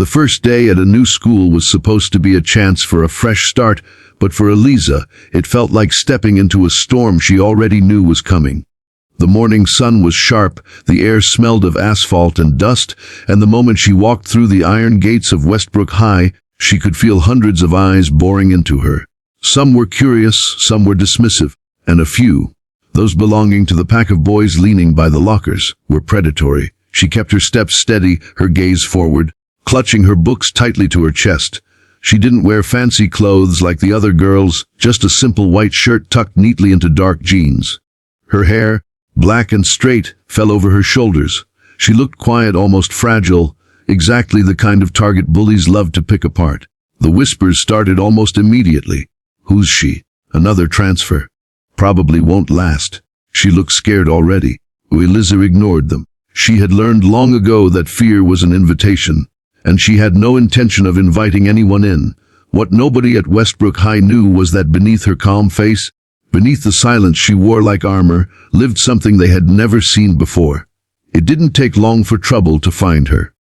The first day at a new school was supposed to be a chance for a fresh start, but for Eliza, it felt like stepping into a storm she already knew was coming. The morning sun was sharp, the air smelled of asphalt and dust, and the moment she walked through the iron gates of Westbrook High, she could feel hundreds of eyes boring into her. Some were curious, some were dismissive, and a few, those belonging to the pack of boys leaning by the lockers, were predatory. She kept her steps steady, her gaze forward, clutching her books tightly to her chest. She didn't wear fancy clothes like the other girls, just a simple white shirt tucked neatly into dark jeans. Her hair, black and straight, fell over her shoulders. She looked quiet, almost fragile, exactly the kind of target bullies loved to pick apart. The whispers started almost immediately. Who's she? Another transfer. Probably won't last. She looked scared already. Eliza ignored them. She had learned long ago that fear was an invitation, and she had no intention of inviting anyone in. What nobody at Westbrook High knew was that beneath her calm face, beneath the silence she wore like armor, lived something they had never seen before. It didn't take long for trouble to find her.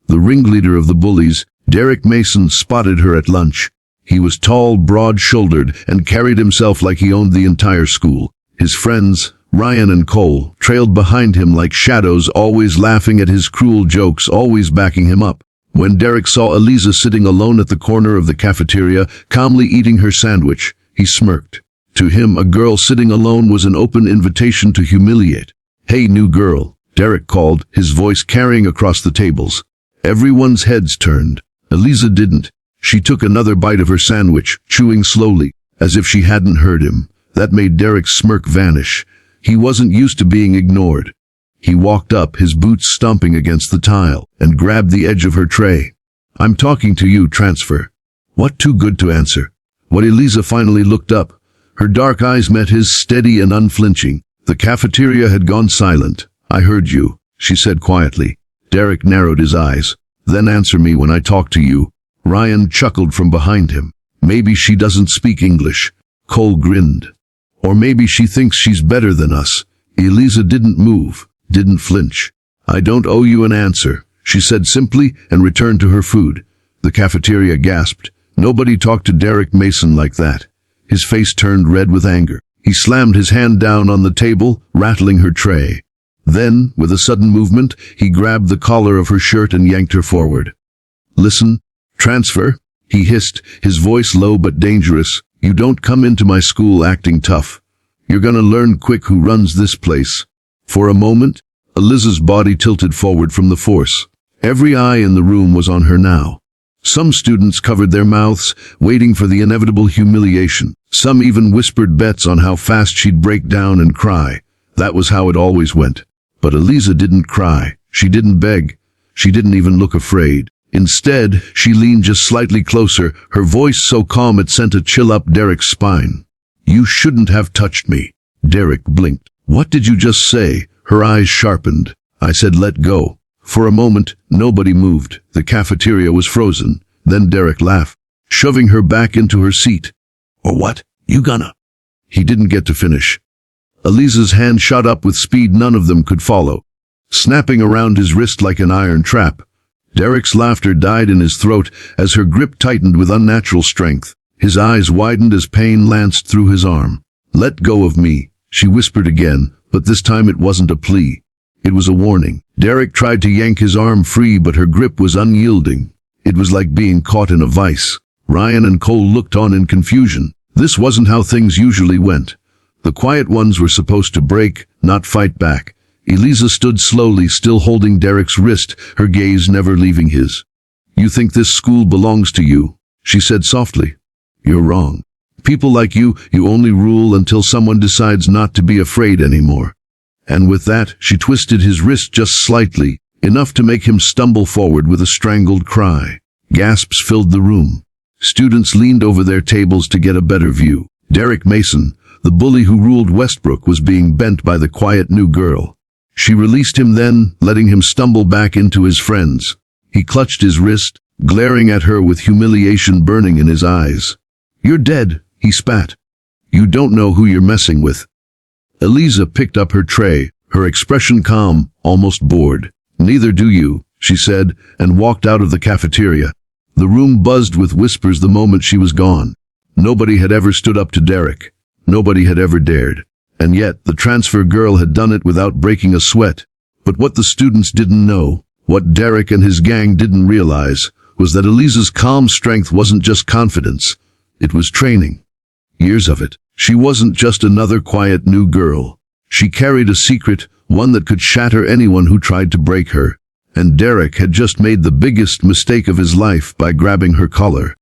The ringleader of the bullies, Derek Mason, spotted her at lunch. He was tall, broad-shouldered, and carried himself like he owned the entire school. His friends, Ryan and Cole, trailed behind him like shadows, always laughing at his cruel jokes, always backing him up. When Derek saw Eliza sitting alone at the corner of the cafeteria, calmly eating her sandwich, he smirked. To him, a girl sitting alone was an open invitation to humiliate. "Hey, new girl," Derek called, his voice carrying across the tables. Everyone's heads turned. Eliza didn't. She took another bite of her sandwich, chewing slowly, as if she hadn't heard him. That made Derek's smirk vanish. He wasn't used to being ignored. He walked up, his boots stomping against the tile, and grabbed the edge of her tray. "I'm talking to you, transfer." What? Too good to answer. When Eliza finally looked up, her dark eyes met his, steady and unflinching. The cafeteria had gone silent. "I heard you," she said quietly. Derek narrowed his eyes. "Then answer me when I talk to you." Ryan chuckled from behind him. "Maybe she doesn't speak English." Cole grinned. "Or maybe she thinks she's better than us." Eliza didn't move, didn't flinch. "I don't owe you an answer," she said simply, and returned to her food. The cafeteria gasped. Nobody talked to Derek Mason like that. His face turned red with anger. He slammed his hand down on the table, rattling her tray. Then, with a sudden movement, he grabbed the collar of her shirt and yanked her forward. "Listen, transfer," he hissed, his voice low but dangerous. "You don't come into my school acting tough. You're gonna learn quick who runs this place." For a moment, Eliza's body tilted forward from the force. Every eye in the room was on her now. Some students covered their mouths, waiting for the inevitable humiliation. Some even whispered bets on how fast she'd break down and cry. That was how it always went. But Eliza didn't cry. She didn't beg. She didn't even look afraid. Instead, she leaned just slightly closer, her voice so calm it sent a chill up Derek's spine. "You shouldn't have touched me." Derek blinked. "What did you just say?" Her eyes sharpened. "I said let go." For a moment, nobody moved. The cafeteria was frozen. Then Derek laughed, shoving her back into her seat. "Or what? You gonna?" He didn't get to finish. Eliza's hand shot up with speed none of them could follow, snapping around his wrist like an iron trap. Derek's laughter died in his throat as her grip tightened with unnatural strength. His eyes widened as pain lanced through his arm. "Let go of me," she whispered again, but this time it wasn't a plea. It was a warning. Derek tried to yank his arm free, but her grip was unyielding. It was like being caught in a vice. Ryan and Cole looked on in confusion. This wasn't how things usually went. The quiet ones were supposed to break, not fight back. Eliza stood slowly, still holding Derek's wrist, her gaze never leaving his. "You think this school belongs to you?" she said softly. "You're wrong. People like you only rule until someone decides not to be afraid anymore." And with that, she twisted his wrist just slightly, enough to make him stumble forward with a strangled cry. Gasps filled the room. Students leaned over their tables to get a better view. Derek Mason, the bully who ruled Westbrook, was being bent by the quiet new girl. She released him then, letting him stumble back into his friends. He clutched his wrist, glaring at her with humiliation burning in his eyes. "You're dead," he spat. "You don't know who you're messing with." Eliza picked up her tray, her expression calm, almost bored. "Neither do you," she said, and walked out of the cafeteria. The room buzzed with whispers the moment she was gone. Nobody had ever stood up to Derek. Nobody had ever dared. And yet, the transfer girl had done it without breaking a sweat. But what the students didn't know, what Derek and his gang didn't realize, was that Eliza's calm strength wasn't just confidence. It was training. Years of it. She wasn't just another quiet new girl. She carried a secret, one that could shatter anyone who tried to break her. And Derek had just made the biggest mistake of his life by grabbing her collar.